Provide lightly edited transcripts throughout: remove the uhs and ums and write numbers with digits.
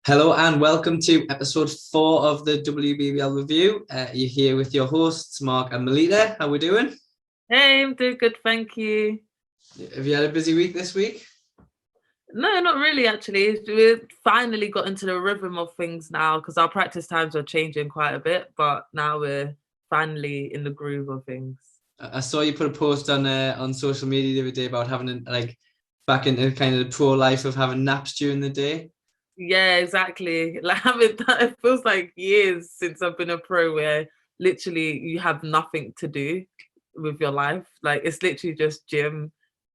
Hello and welcome to episode 4 of the WBBL review. You're here with your hosts, Mark and Melita. How we doing? Hey, I'm doing good, thank you. Have you had a busy week this week? No, not really, actually. We've finally got into the rhythm of things now because our practice times are changing quite a bit, but now we're finally in the groove of things. I saw you put a post on social media the other day about having back into kind of the pro life of having naps during the day. Yeah, exactly. Like having that, it feels like years since I've been a pro where literally you have nothing to do with your life. Like it's literally just gym,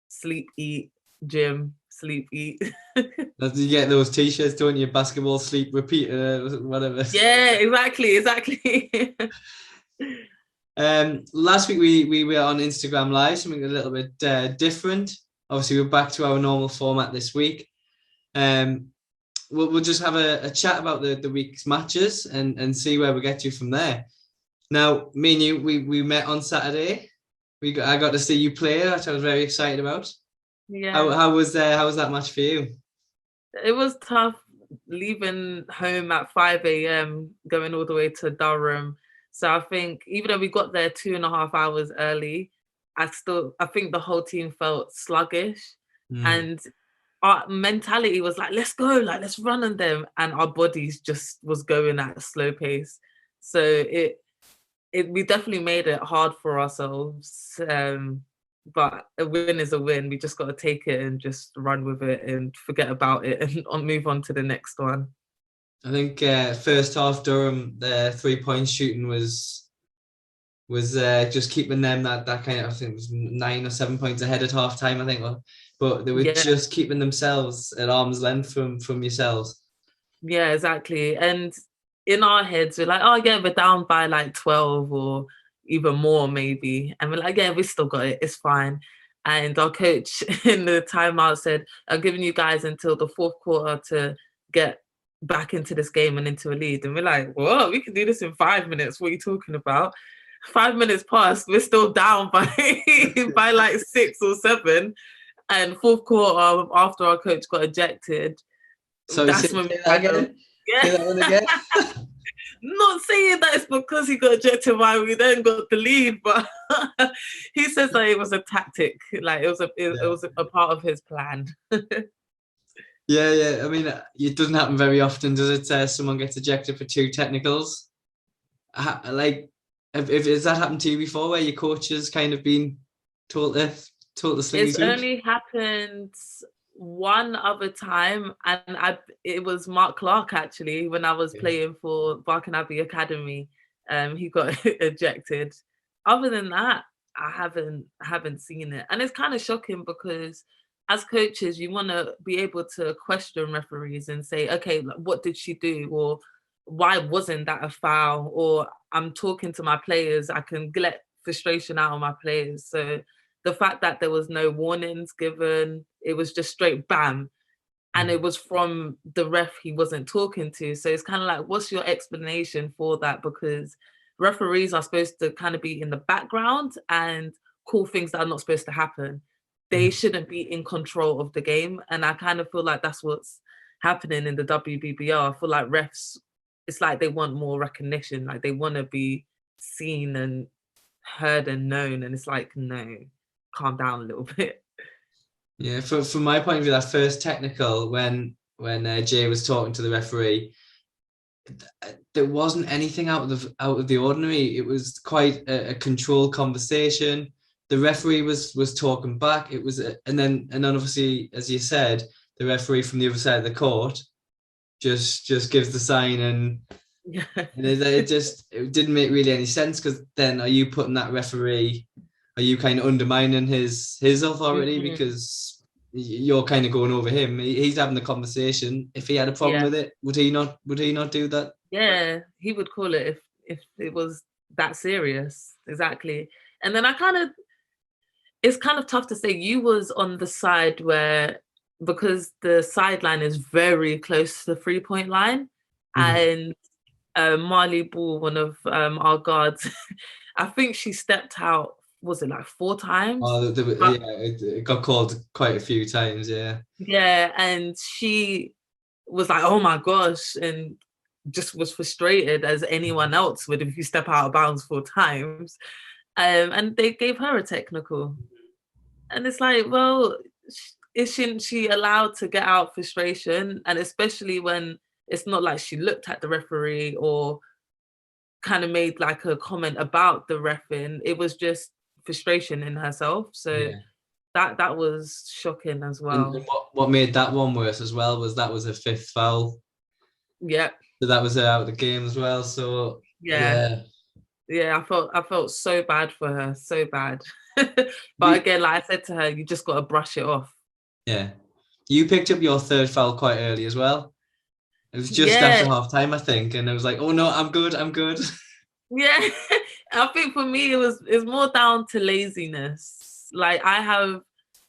sleep, eat, gym, sleep, eat. You get those t-shirts, don't you? Basketball, sleep, repeat, whatever. Yeah, exactly. Last week we were on Instagram Live, something a little bit different. Obviously, we're back to our normal format this week. Um, we'll just have a chat about the week's matches and see where we get to from there. Now, me and you, we met on Saturday. I got to see you play, which I was very excited about. How Yeah. how was that match for you? It was tough leaving home at 5 a.m., going all the way to Durham. So I think even though we got there 2.5 hours early, I think the whole team felt sluggish. Mm. And our mentality was like, let's go, like let's run on them. And our bodies just was going at a slow pace. So it we definitely made it hard for ourselves. But a win is a win. We just got to take it and just run with it and forget about it and move on to the next one. I think first half Durham, the 3 point shooting was just keeping them that kind of, I think it was 9 or 7 points ahead at half time, I think, but they were Yeah, just keeping themselves at arm's length from yourselves. yeah, exactly. And in our heads, we're like, oh yeah, we're down by like 12 or even more maybe. And we're like, yeah, we still got it. It's fine. And our coach in the timeout said, I'm giving you guys until the fourth quarter to get back into this game and into a lead. And we're like, whoa, we can do this in 5 minutes. What are you talking about? 5 minutes passed, we're still down by by like 6 or 7. And fourth quarter, after our coach got ejected, Sorry, say, that's when say we that kind of, again. Say yeah. that one again. Not saying that it's because he got ejected why we then got the lead, but he says that it was a tactic, like it Yeah. was a part of his plan. Yeah. I mean, it doesn't happen very often, does it? Someone gets ejected for two technicals. Like, if has that happened to you before, where your coach has kind of been told to sling It's his hoop? only happened one other time, and it was Mark Clark actually when I was Yeah. playing for Barking Abbey Academy. He got ejected. Other than that, I haven't seen it, and it's kind of shocking because as coaches, you want to be able to question referees and say, okay, like, what did she do, or why wasn't that a foul? Or I'm talking to my players, I can let frustration out on my players. So the fact that there was no warnings given, it was just straight bam. And it Mm. was from the ref he wasn't talking to. So it's kind of like, what's your explanation for that? Because referees are supposed to kind of be in the background and call things that are not supposed to happen. They Mhm. shouldn't be in control of the game. And I kind of feel like that's what's happening in the WBBL. I feel like refs, it's like they want more recognition, like they want to be seen and heard and known. And it's like, no, calm down a little bit. Yeah, from my point of view, that first technical when Jay was talking to the referee, there wasn't anything out of the ordinary. It was quite a controlled conversation. The referee was talking back. It was, and then obviously, as you said, the referee from the other side of the court just gives the sign, and Yeah. it didn't make really any sense, because then are you putting that referee, are you kind of undermining his authority, Mhm. because you're kind of going over him. He's having the conversation. If he had a problem Yeah. with it, would he not do that? Yeah. He would call it if it was that serious. Exactly. And then it's kind of tough to say you was on the side where because the sideline is very close to the 3 point line Mhm. and Marley Ball, one of our guards, I think she stepped out, was it like 4 times? Oh, But yeah, it got called quite a few times. Yeah. yeah, and she was like, oh my gosh, and just was frustrated as anyone else would if you step out of bounds 4 times. And they gave her a technical. And it's like, well, isn't she allowed to get out frustration? And especially when it's not like she looked at the referee or kind of made like a comment about the reffing. It was just frustration in herself. So Yeah. that was shocking as well. And what made that one worse as well was that was a fifth foul. Yeah. So that was out of the game as well. So Yeah. yeah. Yeah, I felt so bad for her, so bad. But again, like I said to her, you just got to brush it off. Yeah. You picked up your third foul quite early as well. It was just Yeah, after half time, I think. And I was like, oh no, I'm good. I'm good. yeah. I think for me it's more down to laziness. Like I have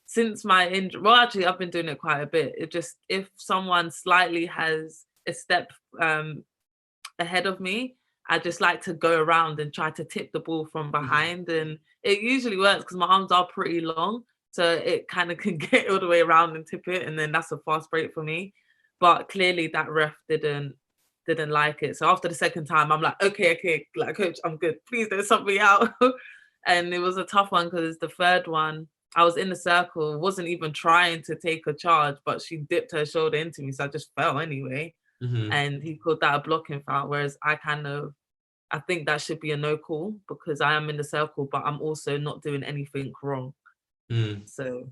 since my injury, well, actually I've been doing it quite a bit. It just if someone slightly has a step ahead of me, I just like to go around and try to tip the ball from behind. And it usually works because my arms are pretty long. So it kind of can get all the way around and tip it. And then that's a fast break for me. But clearly that ref didn't like it. So after the second time, I'm like, okay, like coach, I'm good. Please don't sub me out. And it was a tough one because the third one, I was in the circle, wasn't even trying to take a charge, but she dipped her shoulder into me. So I just fell anyway. Mm-hmm. And he called that a blocking foul. Whereas I think that should be a no call because I am in the circle, but I'm also not doing anything wrong. Mm. So,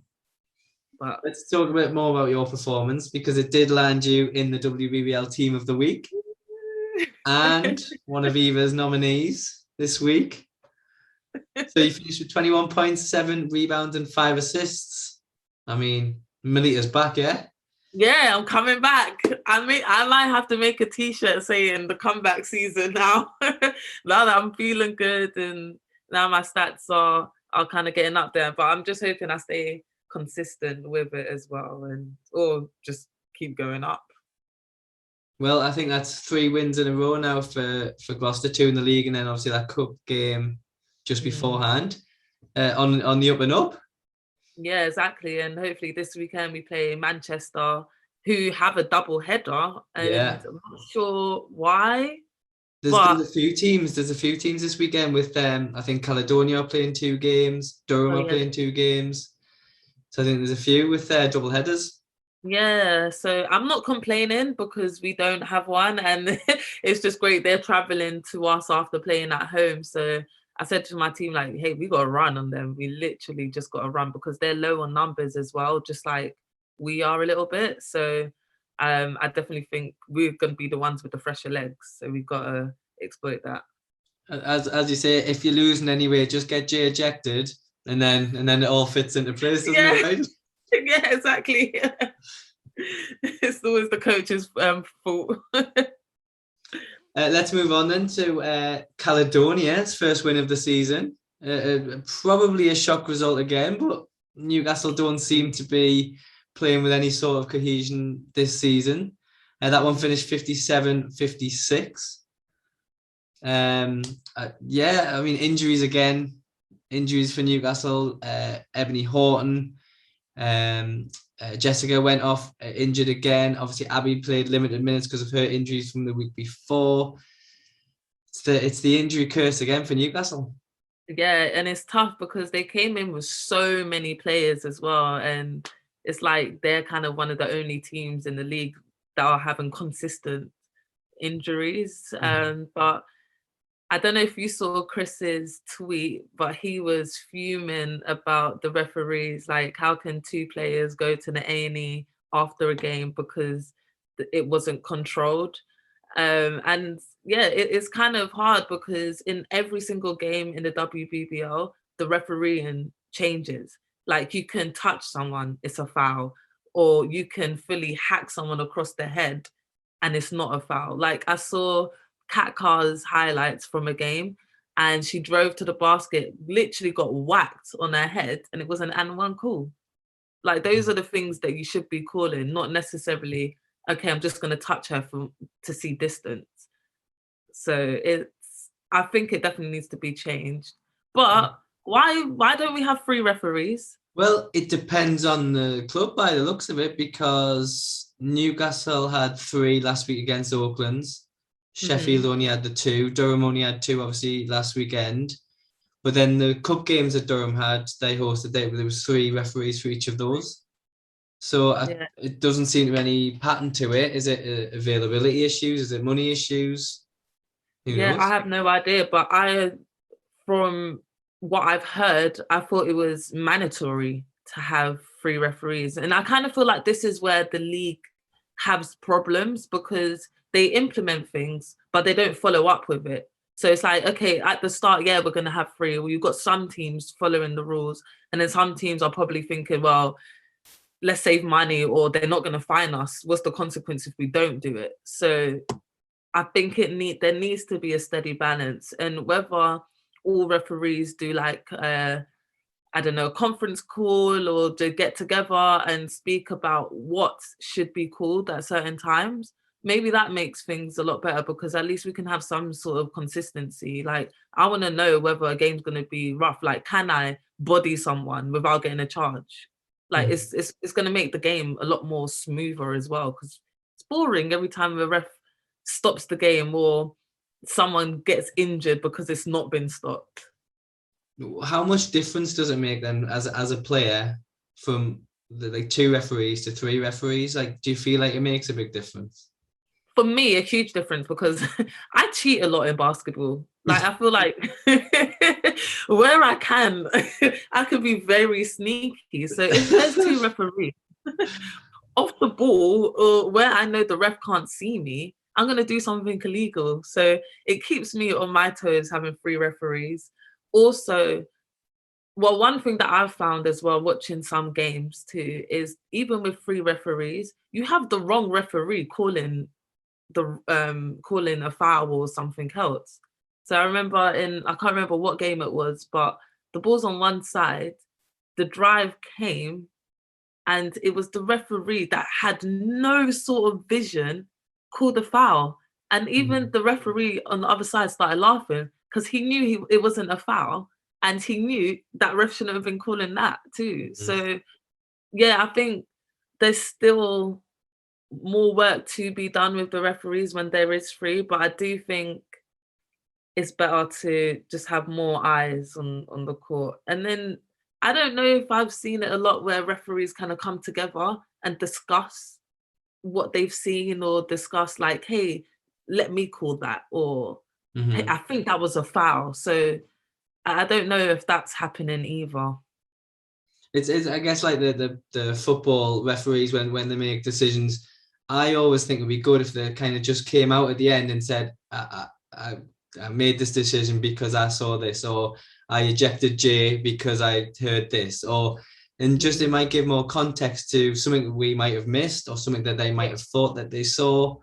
but Let's talk a bit more about your performance because it did land you in the WBBL Team of the Week and one of Eva's nominees this week. So you finished with 21 points, 7 rebounds, and 5 assists. I mean, Melita's back, yeah? yeah, I'm coming back. I might have to make a t-shirt saying the comeback season now. Now that I'm feeling good and now my stats are kind of getting up there. But I'm just hoping I stay consistent with it as well or just keep going up. Well, I think that's 3 wins in a row now for Gloucester, 2 in the league, and then obviously that cup game just beforehand on the up and up. Yeah, exactly. And hopefully this weekend we play Manchester, who have a double header, and I'm not sure why. There's a few teams. There's a few teams this weekend with I think Caledonia are playing 2 games, Durham are playing 2 games. So I think there's a few with double headers. Yeah, so I'm not complaining because we don't have one, and it's just great. They're traveling to us after playing at home. So I said to my team, like, hey, we got to run on them. We literally just got to run because they're low on numbers as well, just like we are a little bit. So I definitely think we're going to be the ones with the fresher legs. So we've got to exploit that. As you say, if you're losing anyway, just get Jay ejected, and then it all fits into place, doesn't it? Right? Yeah, exactly. It's always the coach's fault. Let's move on then to Caledonia's first win of the season. Probably a shock result again, but Newcastle don't seem to be playing with any sort of cohesion this season. That one finished 57-56. Yeah, I mean, injuries again. Injuries for Newcastle. Ebony Horton. Jessica went off injured again. Obviously, Abby played limited minutes because of her injuries from the week before. It's the injury curse again for Newcastle. Yeah, and it's tough because they came in with so many players as well, and it's like they're kind of one of the only teams in the league that are having consistent injuries. But I don't know if you saw Chris's tweet, but he was fuming about the referees. Like, how can 2 players go to the A&E after a game because it wasn't controlled? And yeah, it's kind of hard because in every single game in the WBBL, the refereeing changes. Like, you can touch someone, it's a foul, or you can fully hack someone across the head and it's not a foul. Like, I saw Kat Carr's highlights from a game and she drove to the basket, literally got whacked on her head, and it was an and one call. Like, those are the things that you should be calling, not necessarily, okay, I'm just going to touch her to see distance. So I think it definitely needs to be changed. But why don't we have 3 referees? Well, it depends on the club by the looks of it, because Newcastle had 3 last week against Auckland. Sheffield only had the 2. Durham only had 2, obviously, last weekend. But then the cup games that Durham had, they hosted, there was 3 referees for each of those. So it doesn't seem to be any pattern to it. Is it availability issues? Is it money issues? Who knows? I have no idea, but from what I've heard, I thought it was mandatory to have 3 referees. And I kind of feel like this is where the league has problems, because they implement things, but they don't follow up with it. So it's like, okay, at the start, we're going to have 3. Well, you've got some teams following the rules, and then some teams are probably thinking, well, let's save money, or they're not going to fine us. What's the consequence if we don't do it? So I think there needs to be a steady balance, and whether all referees do like I don't know, a conference call, or to get together and speak about what should be called at certain times, maybe that makes things a lot better, because at least we can have some sort of consistency. Like, I want to know whether a game's going to be rough. Like, can I body someone without getting a charge? Like, it's going to make the game a lot more smoother as well, because it's boring every time the ref stops the game or someone gets injured because it's not been stopped. How much difference does it make then as a player from the 2 referees to 3 referees? Like, do you feel like it makes a big difference? For me, a huge difference, because I cheat a lot in basketball. Like, I feel like where I can, I can be very sneaky. So if there's 2 referees off the ball, or where I know the ref can't see me, I'm going to do something illegal. So it keeps me on my toes having 3 referees. Also, well, one thing that I've found as well, watching some games too, is even with 3 referees, you have the wrong referee calling a foul or something else. So I can't remember what game it was, but the ball's on one side, the drive came, and it was the referee that had no sort of vision called a foul. And even the referee on the other side started laughing, because he knew it wasn't a foul, and he knew that ref shouldn't have been calling that too. So I think there's still more work to be done with the referees when there is 3, but I do think it's better to just have more eyes on the court. And then I don't know if I've seen it a lot where referees kind of come together and discuss what they've seen, or discuss like, hey, let me call that, or hey, I think that was a foul. So I don't know if that's happening either. It's I guess like the football referees, when they make decisions, I always think it'd be good if they kind of just came out at the end and said, I made this decision because I saw this, or I ejected Jay because I heard this, and just it might give more context to something that we might have missed, or something that they might have thought that they saw.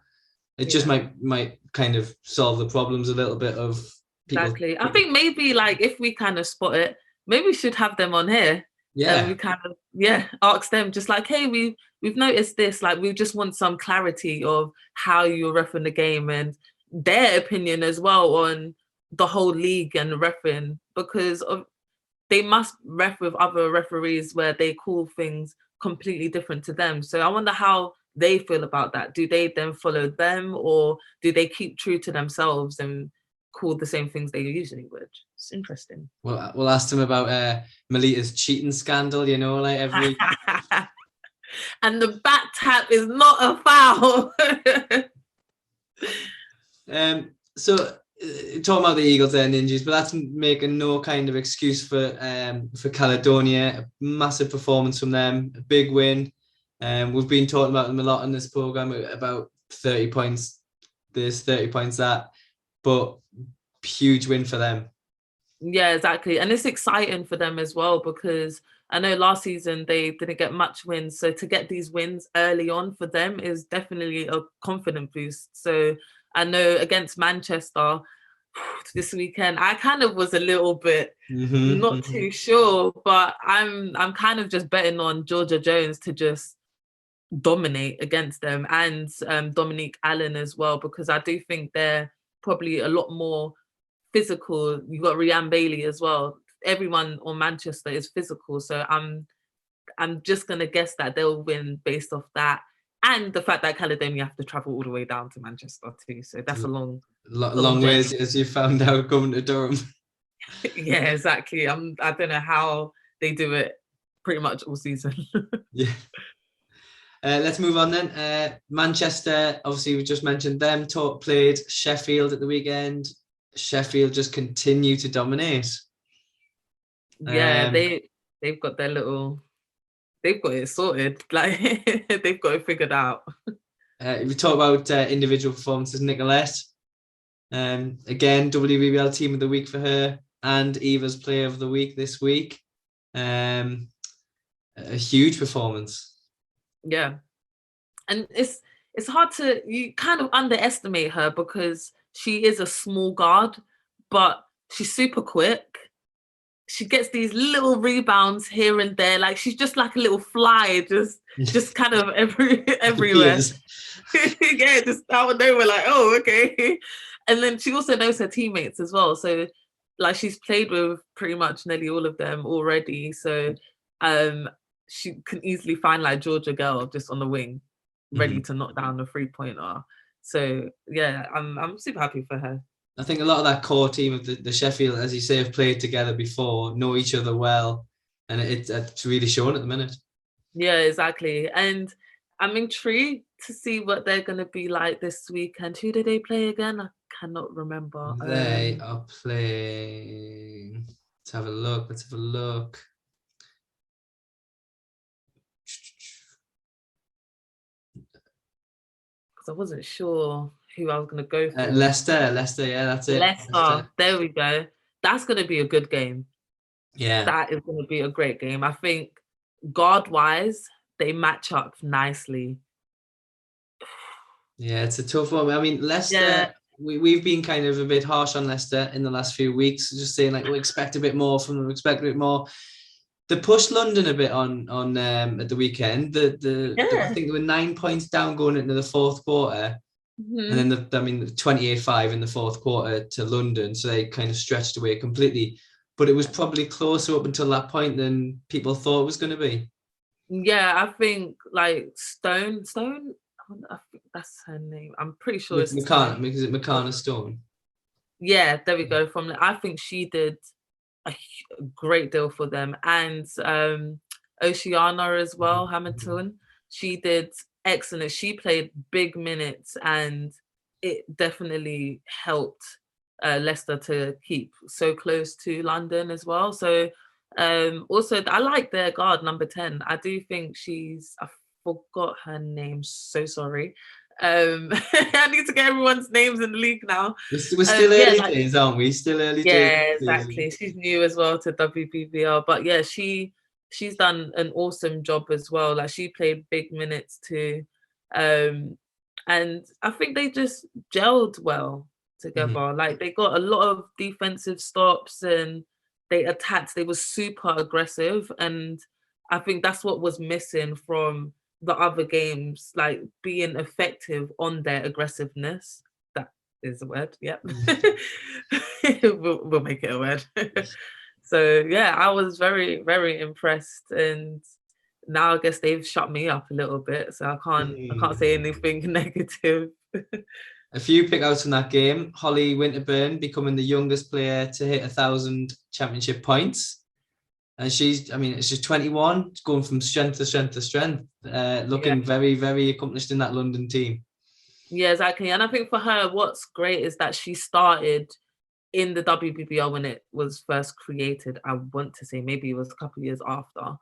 It just might kind of solve the problems a little bit of people. Exactly. I think maybe like if we kind of spot it, maybe we should have them on here. And we kind of ask them, just like, hey, we've noticed this, like we just want some clarity of how you're reffing the game, and their opinion as well on the whole league and reffing, because they must ref with other referees where they call things completely different to them. So I wonder how they feel about that. Do they then follow them, or do they keep true to themselves and call the same things they usually would? It's interesting. Well, we'll ask them about Melita's cheating scandal, like every... And the back tap is not a foul. So talking about the Eagles and injuries, but that's making no kind of excuse for Caledonia. A massive performance from them, a big win. We've been talking about them a lot in this program, about 30 points this, 30 points that, but huge win for them. Yeah, exactly. And it's exciting for them as well, because I know last season they didn't get much wins. So to get these wins early on for them is definitely a confident boost. So I know against Manchester this weekend, I kind of was a little bit not too sure, but I'm kind of just betting on Georgia Jones to just dominate against them, and Dominique Allen as well, because I do think they're probably a lot more physical. You've got Rhian Bailey as well. Everyone on Manchester is physical, so I'm just gonna guess that they'll win based off that. And the fact that Caledonia have to travel all the way down to Manchester too. So that's a long long journey. ways, as you found out, coming to Durham. Yeah, exactly. I don't know how they do it pretty much all season. Yeah. Let's move on then. Manchester, obviously, we just mentioned them. Played Sheffield at the weekend. Sheffield just continue to dominate. Yeah, they've got they've got it sorted. Like they've got it figured out. We talk about individual performances. Nicolette, again, WBBL Team of the Week for her, and Eva's Player of the Week this week. A huge performance. Yeah, and it's hard to, you kind of underestimate her because she is a small guard, but she's super quick. She gets these little rebounds here and there, like she's just like a little fly, just kind of everywhere. Yeah, just out of nowhere, like, oh, okay. And then she also knows her teammates as well. So like she's played with pretty much nearly all of them already. So she can easily find like Georgia girl just on the wing, ready to knock down the 3-pointer. So yeah, I'm super happy for her. I think a lot of that core team of the Sheffield, as you say, have played together before, know each other well, and it's really showing at the minute. Yeah, exactly. And I'm intrigued to see what they're going to be like this weekend. Who do they play again? I cannot remember. They are playing. Let's have a look. Because I wasn't sure who I was going to go for. Leicester, yeah, that's it. Leicester, there we go. That's going to be a good game. Yeah. That is going to be a great game. I think guard-wise, they match up nicely. Yeah, it's a tough one. I mean, Leicester, we've been kind of a bit harsh on Leicester in the last few weeks, just saying like, we expect a bit more from them, expect a bit more. They pushed London a bit on at the weekend. I think they were 9 points down going into the fourth quarter. And then, 28-5 in the fourth quarter to London. So they kind of stretched away completely. But it was probably closer up until that point than people thought it was going to be. Yeah, I think like Stone, I think that's her name. I'm pretty sure it's McCann. Is it McCann Stone? Yeah, there we go. I think she did a great deal for them. And Oceana as well, Hamilton. She did excellent. She played big minutes and it definitely helped Leicester to keep so close to London as well. So also I like their guard, number 10. I do think I forgot her name, so sorry. I need to get everyone's names in the league now. We're still early days, aren't we? Still early days. Yeah, exactly. She's new as well to WBBL, but yeah, she's done an awesome job as well. Like she played big minutes too, and I think they just gelled well together. Like they got a lot of defensive stops and they attacked. They were super aggressive, and I think that's what was missing from the other games, like being effective on their aggressiveness. That is a word. Yep. we'll make it a word. So yeah, I was very, very impressed, and now I guess they've shut me up a little bit, so I can't say anything negative. A few pickouts from that game. Holly Winterburn becoming the youngest player to hit 1,000 championship points. And she's 21, going from strength to strength to strength, looking very, very accomplished in that London team. Yeah, exactly. And I think for her, what's great is that she started in the WBBL when it was first created. I want to say maybe it was a couple of years after.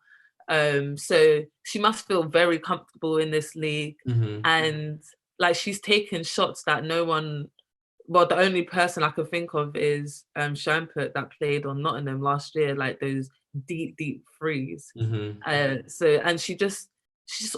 So she must feel very comfortable in this league. And like she's taken shots that no one, well, the only person I could think of is Shampert that played on Nottingham last year, like those deep threes. And she's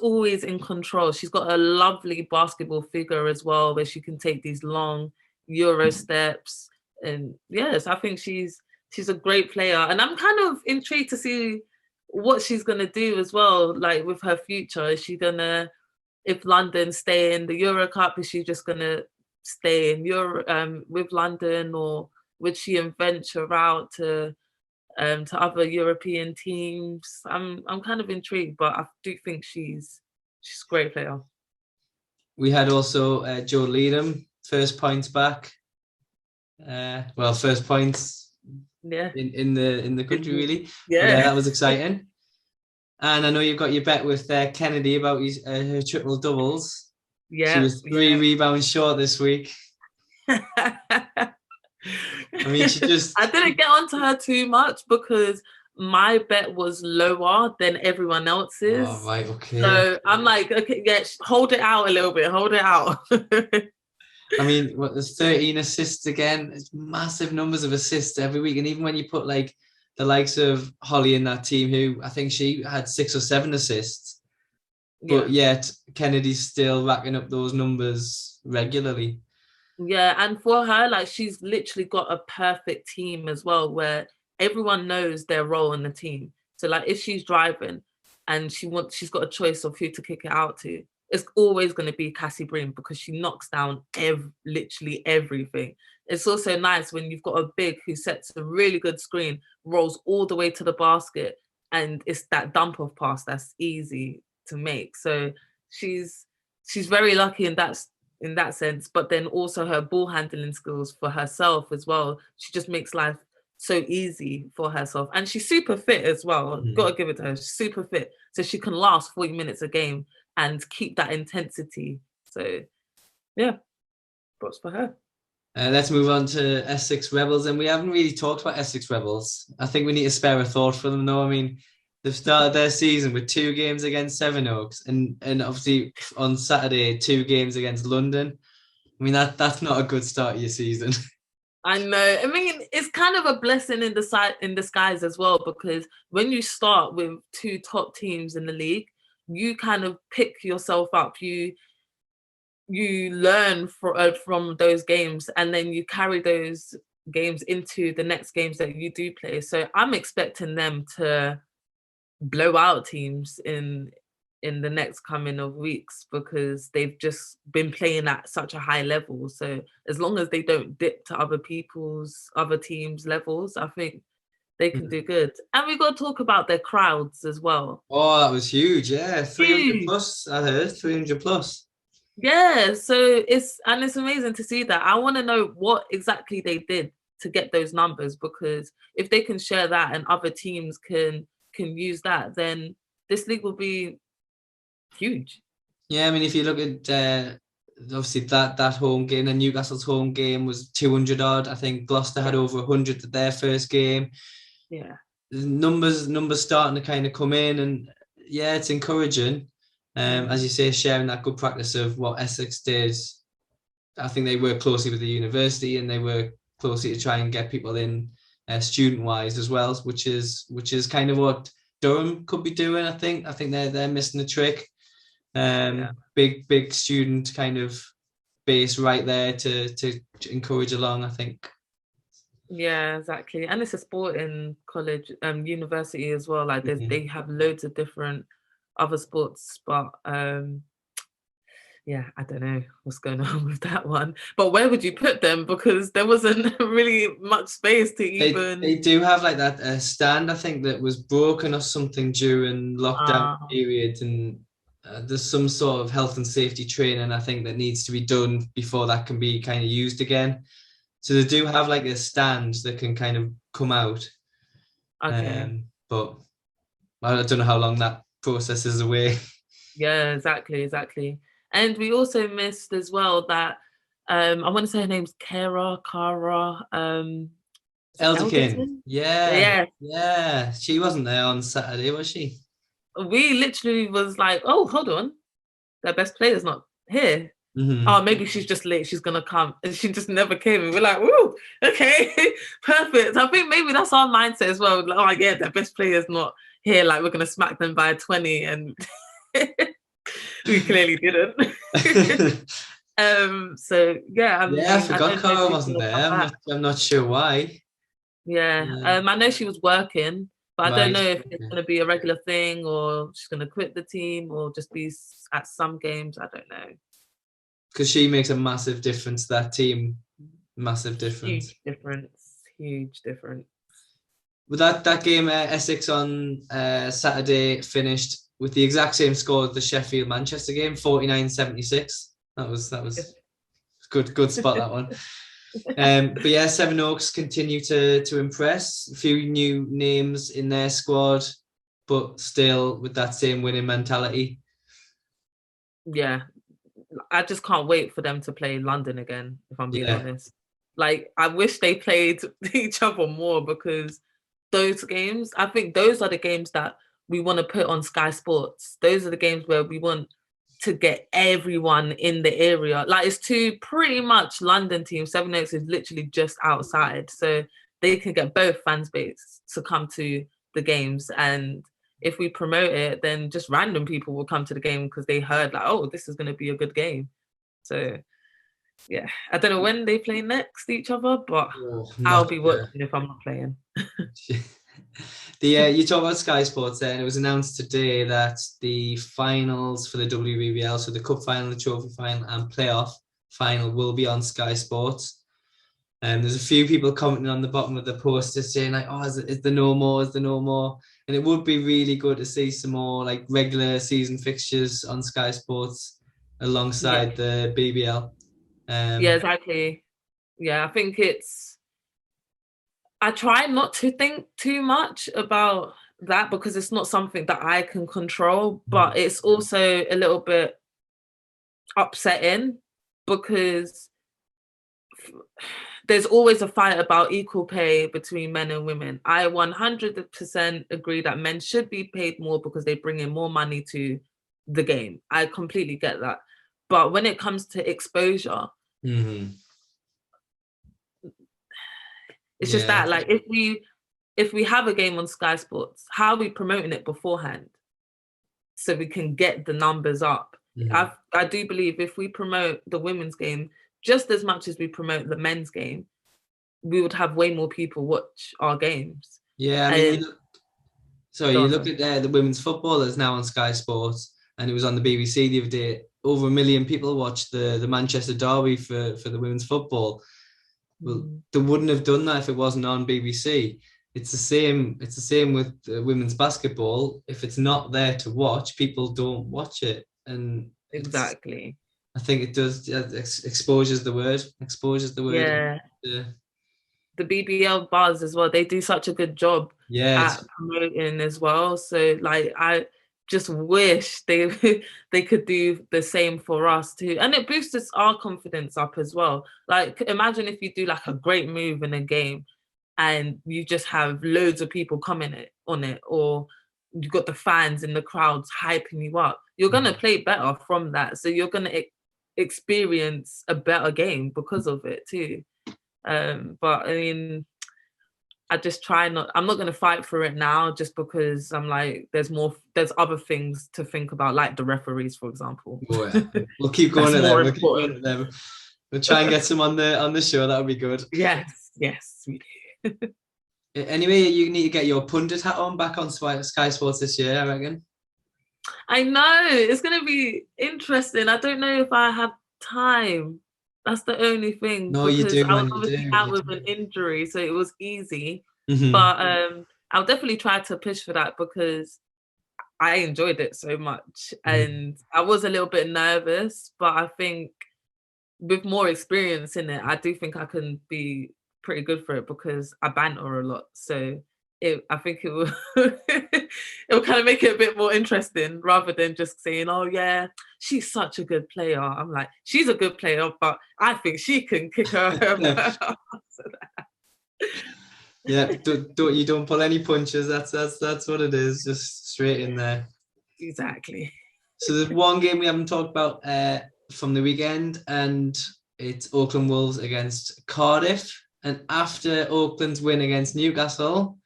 always in control. She's got a lovely basketball figure as well, where she can take these long Euro steps. And yes, I think she's a great player. And I'm kind of intrigued to see what she's gonna do as well, like with her future. Is she gonna, if London stay in the Euro Cup, is she just gonna stay in Europe with London, or would she venture out to other European teams? I'm kind of intrigued, but I do think she's a great player. We had also Joe Leadham, first points back. First points in the country, really. Yeah. That was exciting. And I know you've got your bet with Kennedy about her triple doubles. Yeah. She was 3 rebounds short this week. I mean, she just... I didn't get onto her too much because my bet was lower than everyone else's. Oh, right, okay. So I'm like, okay, yeah, hold it out a little bit, hold it out. I mean, there's 13 assists again. It's massive numbers of assists every week. And even when you put like the likes of Holly in that team, who I think she had 6 or 7 assists, but yet Kennedy's still racking up those numbers regularly. Yeah, and for her, like, she's literally got a perfect team as well, where everyone knows their role in the team. So like, if she's driving and she's got a choice of who to kick it out to, it's always going to be Cassie Breen because she knocks down literally everything. It's also nice when you've got a big who sets a really good screen, rolls all the way to the basket, and it's that dump off pass that's easy to make. So she's very lucky in that sense, but then also her ball handling skills for herself as well. She just makes life so easy for herself, and she's super fit as well. Gotta give it to her. She's super fit, so she can last 40 minutes a game and keep that intensity. So yeah, props for her. Let's move on to Essex Rebels, and we haven't really talked about Essex Rebels. I think we need to spare a thought for them, though. I mean, they've started their season with 2 games against Sevenoaks, and obviously on Saturday 2 games against London. I mean, that's not a good start of your season. I know. I mean, it's kind of a blessing in disguise as well, because when you start with 2 top teams in the league, you kind of pick yourself up. You learn from those games, and then you carry those games into the next games that you do play. So I'm expecting them to blow out teams in the next coming of weeks, because they've just been playing at such a high level. So as long as they don't dip to other teams' levels, I think they can do good. And we got to talk about their crowds as well. Oh, that was huge. Yeah, 300 Huge. plus. I heard 300 plus. Yeah, so it's amazing to see that. I want to know what exactly they did to get those numbers, because if they can share that and other teams can use that, then this league will be huge. Yeah, I mean, if you look at obviously that home game, and Newcastle's home game was 200 odd. I think Gloucester had over 100 at their first game. Yeah, numbers starting to kind of come in, and yeah, it's encouraging. As you say, sharing that good practice of what Essex did. I think they work closely with the university, and they work closely to try and get people in student wise as well, which is kind of what Durham could be doing. I think they're missing the trick. Big student kind of base right there to encourage along, I think. Yeah, exactly. And it's a sporting college, university as well. Like they have loads of different other sports, but yeah, I don't know what's going on with that one. But where would you put them? Because there wasn't really much space to even. They do have like that stand, I think, that was broken or something during lockdown period, and there's some sort of health and safety training, I think, that needs to be done before that can be kind of used again. So they do have like a stand that can kind of come out. Okay. But I don't know how long that process is away. Yeah, exactly. And we also missed as well that I want to say her name's Kara. Elderkin. Yeah. She wasn't there on Saturday, was she? We literally was like, oh, hold on, their best player's not here. Oh, maybe she's just late, she's gonna come, and she just never came, and we're like, woo, okay. Perfect. I think maybe that's our mindset as well. Like, oh yeah, their best player's not here, like we're gonna smack them by 20, and we clearly didn't. So yeah, I forgot Cara wasn't there. I'm not sure why. Yeah. I know she was working, but I don't know if it's going to be a regular thing, or she's going to quit the team, or just be at some games. I don't know. Because she makes a massive difference to that team. Massive difference. Huge difference. With that game, Essex on Saturday finished with the exact same score as the Sheffield-Manchester game, 49-76. That was good spot, that one. But yeah, Sevenoaks continue to impress. A few new names in their squad, but still with that same winning mentality. Yeah, I just can't wait for them to play London again, if I'm being honest. Like, I wish they played each other more, because those games, I think those are the games that we want to put on Sky Sports. Those are the games where we want to get everyone in the area. Like, it's two pretty much London teams. Sevenoaks is literally just outside, so they can get both fans base to come to the games. And if we promote it, then just random people will come to the game because they heard like, oh, this is going to be a good game. So yeah, I don't know when they play next each other, but I'll be watching if I'm not playing. You talk about Sky Sports there, and it was announced today that the finals for the WBBL, so the cup final, the trophy final, and playoff final, will be on Sky Sports. And there's a few people commenting on the bottom of the post just saying like, oh, is there no more? Is there no more? And it would be really good to see some more like regular season fixtures on Sky Sports alongside the BBL. Yeah, exactly. Yeah, I think I try not to think too much about that because it's not something that I can control, but it's also a little bit upsetting because there's always a fight about equal pay between men and women. I 100% agree that men should be paid more because they bring in more money to the game. I completely get that. But when it comes to exposure, it's just that, like, if we have a game on Sky Sports, how are we promoting it beforehand so we can get the numbers up? I do believe if we promote the women's game just as much as we promote the men's game, we would have way more people watch our games. Yeah, I mean, you look at the women's football that's now on Sky Sports, and it was on the BBC the other day. Over 1 million people watched the Manchester derby for the women's football. Well, they wouldn't have done that if it wasn't on BBC. It's the same. It's the same with women's basketball. If it's not there to watch, people don't watch it, and exactly. I think it does. Exposure's the word. Exposure's the word. Yeah. The BBL bars as well. They do such a good job at promoting as well. So like, I just wish they could do the same for us too, and it boosts our confidence up as well. Like, imagine if you do like a great move in a game, and you just have loads of people coming on it, or you've got the fans in the crowds hyping you up. You're gonna play better from that. So you're gonna experience a better game because of it too. But I mean, I just I'm not going to fight for it now just because I'm like, there's other things to think about, like the referees, for example. Oh, yeah. We'll keep going to them. We'll try and get some on the show. That would be good. Yes, we do. Anyway, you need to get your pundit hat on back on Sky Sports this year, I reckon. I know, it's going to be interesting. I don't know if I have time. That's the only thing. No, you do. I was obviously out with an injury, so it was easy. Mm-hmm. But I'll definitely try to push for that because I enjoyed it so much. And I was a little bit nervous, but I think with more experience in it, I do think I can be pretty good for it because I banter a lot. So I think it will it will kind of make it a bit more interesting rather than just saying, oh yeah, she's such a good player. I'm like, she's a good player, but I think she can kick her. Yeah, don't pull any punches. That's what it is. Just straight in there. Exactly. So there's one game we haven't talked about from the weekend, and it's Oakland Wolves against Cardiff. And after Oakland's win against Newcastle,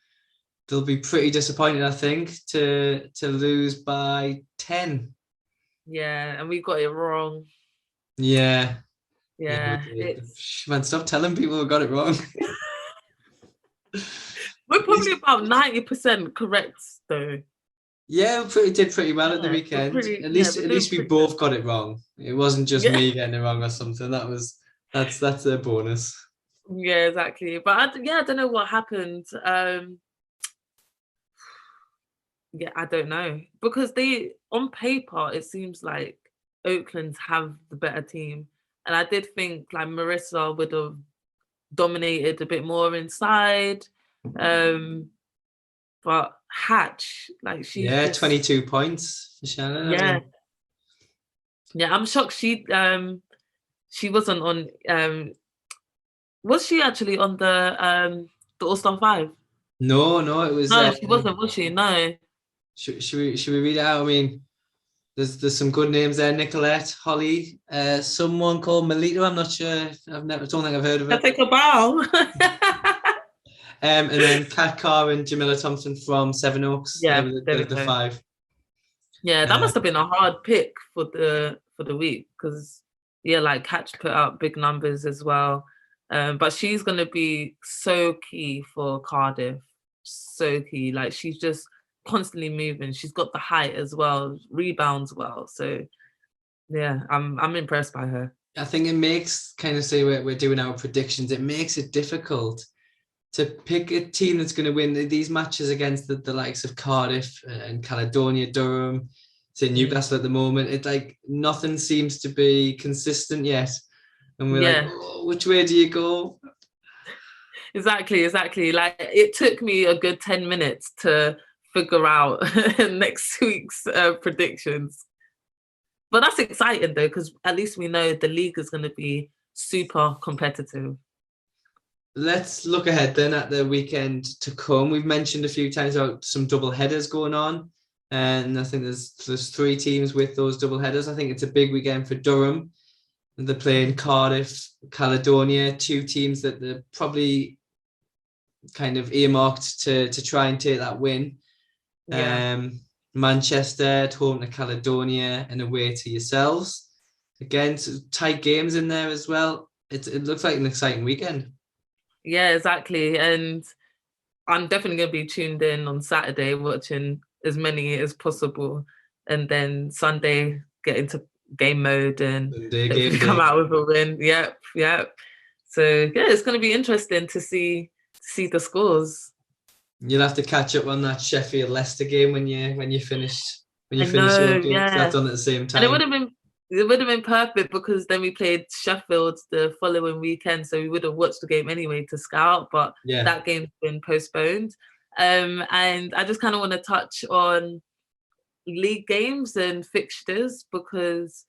they'll be pretty disappointed, I think, to lose by 10. Yeah, and we got it wrong. Yeah. Man, stop telling people we got it wrong. We're probably about 90% correct, though. Yeah, we did pretty well at the weekend. At least we both got it wrong. It wasn't just me getting it wrong or something. That's a bonus. Yeah, exactly. But I don't know what happened. Yeah, I don't know, because on paper it seems like Oakland have the better team. And I did think like Marissa would have dominated a bit more inside. But Hatch, like she's Yeah, just 22 points for Shannon. I yeah. mean, Yeah, I'm shocked she wasn't on was she actually on the All-Star 5? no, it was. No, she wasn't, was she? No. Should we read it out? I mean, there's some good names there. Nicolette, Holly, someone called Melita. I'm not sure. Don't think I've heard of I it. take a bow. And then Kat Carr and Jamila Thompson from Seven Oaks. They Yeah, were there we the go. five. Yeah, that Uh, must have been a hard pick for the week because yeah, like Catch put out big numbers as well. But she's gonna be so key for Cardiff. So key. Like she's just constantly moving. She's got the height as well, rebounds well. So yeah, I'm impressed by her. I think it makes, kind of say we're doing our predictions, it makes it difficult to pick a team that's going to win these matches against the likes of Cardiff and Caledonia, Durham, say Newcastle at the moment. It's like nothing seems to be consistent yet. And we're like, Yeah, oh, which way do you go? exactly. Like it took me a good 10 minutes to figure out next week's predictions. But that's exciting though, because at least we know the league is going to be super competitive. Let's look ahead then at the weekend to come. We've mentioned a few times about some double headers going on. And I think there's 3 teams with those double headers. I think it's a big weekend for Durham. They're playing Cardiff, Caledonia, 2 teams that they're probably kind of earmarked to try and take that win. Yeah. Manchester at home to Caledonia and away to yourselves. Again, tight games in there as well. It looks like an exciting weekend. Yeah, exactly. And I'm definitely going to be tuned in on Saturday watching as many as possible. And then Sunday get into game mode and Sunday hopefully game come day. out with a win. Yep. So yeah, it's going to be interesting to see the scores. You'll have to catch up on that Sheffield Leicester game when you finish I your know, game. yeah. That's on at the same And time. it would have been perfect because then we played Sheffield the following weekend, so we would have watched the game anyway to scout, but Yeah. that game's been postponed. And I just kind of want to touch on league games and fixtures because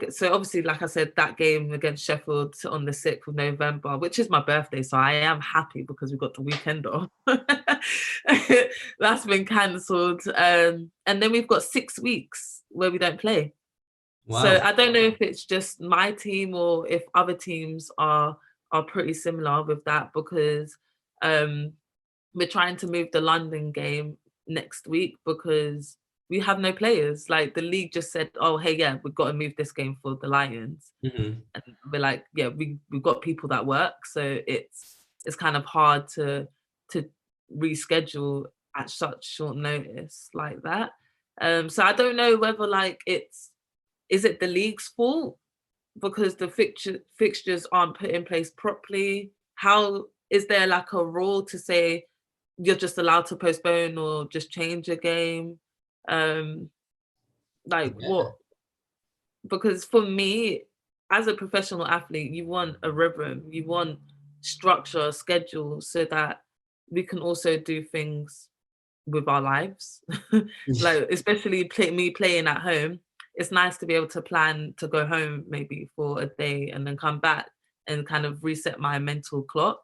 so obviously, like I said, that game against Sheffield on the 6th of November, which is my birthday, so I am happy because we got the weekend off. That's been cancelled. And then we've got 6 weeks where we don't play. Wow. So I don't know if it's just my team or if other teams are pretty similar with that because we're trying to move the London game next week because we have no players. Like the league just said, oh, hey, yeah, we've got to move this game for the Lions. Mm-hmm. And we're like, yeah, we've got people that work. So it's kind of hard to reschedule at such short notice like that. So I don't know whether like is it the league's fault because the fixtures aren't put in place properly? How is there like a rule to say you're just allowed to postpone or just change a game? What? Because for me, as a professional athlete, you want a rhythm, you want structure, schedule, so that we can also do things with our lives. Like especially me playing at home, it's nice to be able to plan to go home maybe for a day and then come back and kind of reset my mental clock.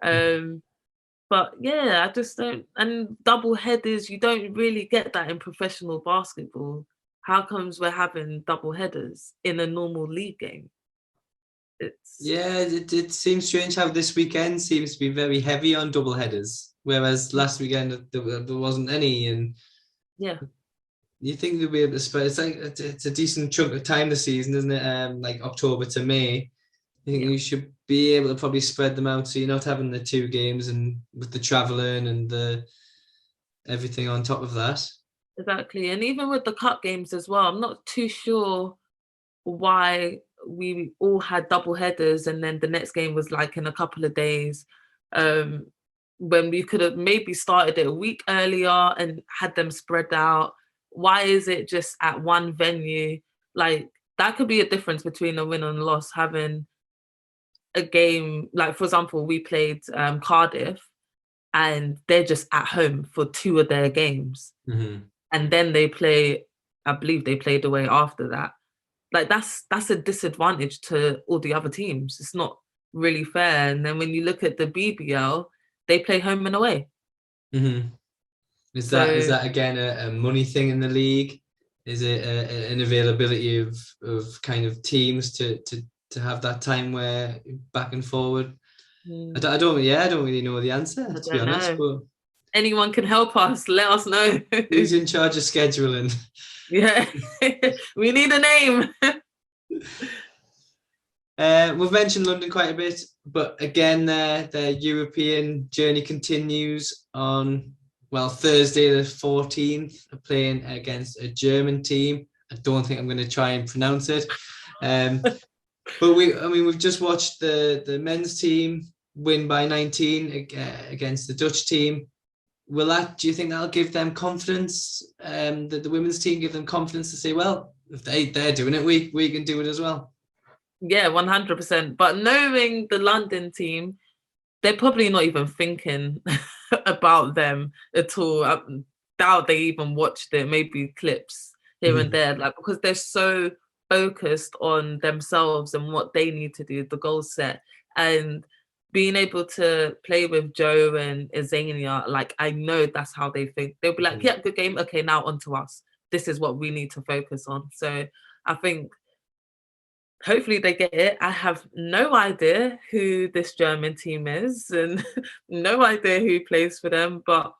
But yeah, I just don't. And double headers, you don't really get that in professional basketball. How comes we're having double headers in a normal league game? It seems strange how this weekend seems to be very heavy on double headers, whereas last weekend there wasn't any. And yeah, you think they'll be able to spread? It's like it's a decent chunk of time this season, isn't it? Like October to May. I think you should be able to probably spread them out so you're not having the 2 games and with the traveling and the everything on top of that. Exactly. And even with the cup games as well, I'm not too sure why we all had double headers and then the next game was like in a couple of days, when we could have maybe started it a week earlier and had them spread out. Why is it just at one venue like that could be a difference between a win and a loss. Having a game, like for example, we played Cardiff, and they're just at home for 2 of their games, and then they play. I believe they played away after that. Like that's a disadvantage to all the other teams. It's not really fair. And then when you look at the BBL, they play home and away. Is that again a money thing in the league? Is it an availability of kind of teams to have that time where back and forward? I don't really know the answer, to be honest. But anyone can help us. Let us know. Who's in charge of scheduling? Yeah, we need a name. We've mentioned London quite a bit, but again, their European journey continues on, well, Thursday the 14th, playing against a German team. I don't think I'm going to try and pronounce it. But we've just watched the men's team win by 19 against the Dutch team. Do you think that'll give them confidence? That the women's team give them confidence to say, well, if they're doing it, we can do it as well. Yeah, 100%. But knowing the London team, they're probably not even thinking about them at all. I doubt they even watched it, maybe clips here and there, like, because they're so focused on themselves and what they need to do, the goal set. And being able to play with Joe and Azania, like, I know that's how they think. They'll be like, yeah, good game. Okay, now on to us. This is what we need to focus on. So I think hopefully they get it. I have no idea who this German team is and no idea who plays for them. But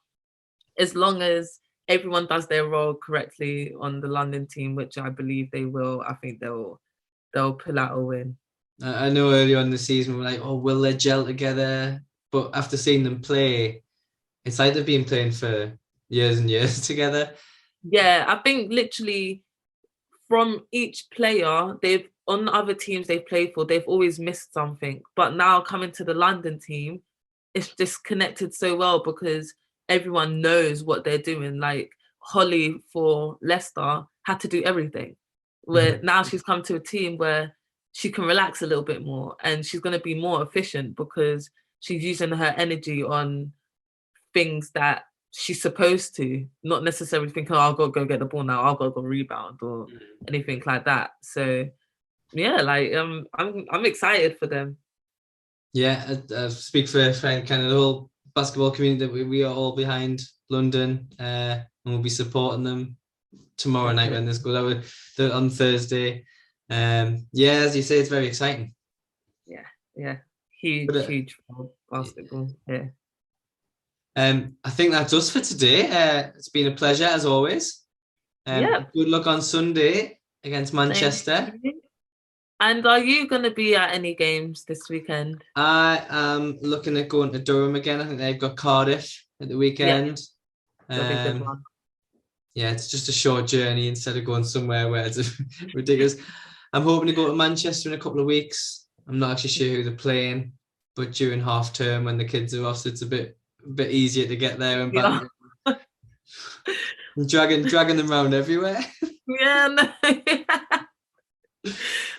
as long as everyone does their role correctly on the London team, which I believe they will, I think they'll pull out a win. I know earlier on in the season we were like, oh, will they gel together? But after seeing them play, it's like they've been playing for years and years together. Yeah, I think literally from each player, on the other teams they've played for, they've always missed something. But now coming to the London team, it's just connected so well because everyone knows what they're doing. Like Holly for Leicester had to do everything. Where now she's come to a team where she can relax a little bit more and she's going to be more efficient because she's using her energy on things that she's supposed to, not necessarily thinking, oh, I'll go get the ball now, I'll go rebound or anything like that. So yeah, like I'm excited for them. Yeah, I speak for kind of the whole basketball community that we are all behind London, and we'll be supporting them tomorrow night when this goes out on Thursday. Yeah, as you say, it's very exciting. Yeah, huge basketball. Yeah. I think that's us for today. It's been a pleasure as always. Good luck on Sunday against Manchester. And are you going to be at any games this weekend? I am looking at going to Durham again. I think they've got Cardiff at the weekend. Yeah, it's just a short journey instead of going somewhere where it's ridiculous. I'm hoping to go to Manchester in a couple of weeks. I'm not actually sure who they're playing, but during half term when the kids are off, so it's a bit easier to get there and back. Yeah. dragging them around everywhere. Yeah, no.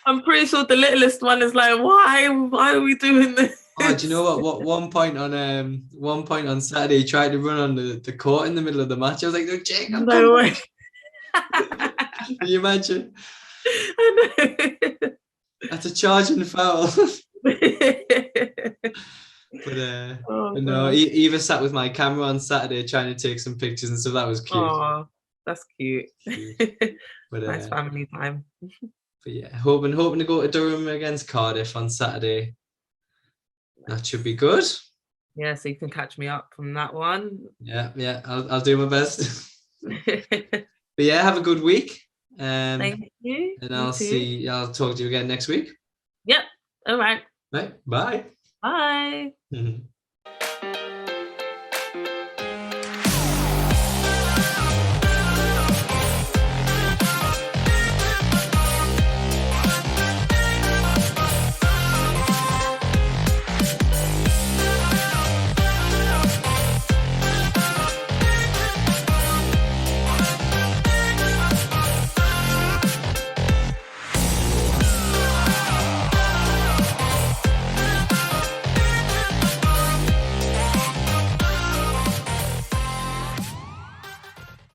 I'm pretty sure the littlest one is like, why are we doing this? Oh, do you know what? One point on Saturday, he tried to run on the court in the middle of the match. I was like, no, Jake, no way. Can you imagine? I know. That's a charging foul. But no, Eva sat with my camera on Saturday trying to take some pictures, and so that was cute. Oh, that's cute. But nice family time. But yeah, hoping to go to Durham against Cardiff on Saturday. That should be good. Yeah, so you can catch me up from that one. Yeah, I'll do my best. But yeah, have a good week. Thank you. And I'll talk to you again next week. Yep. All right. Right. Bye. Bye.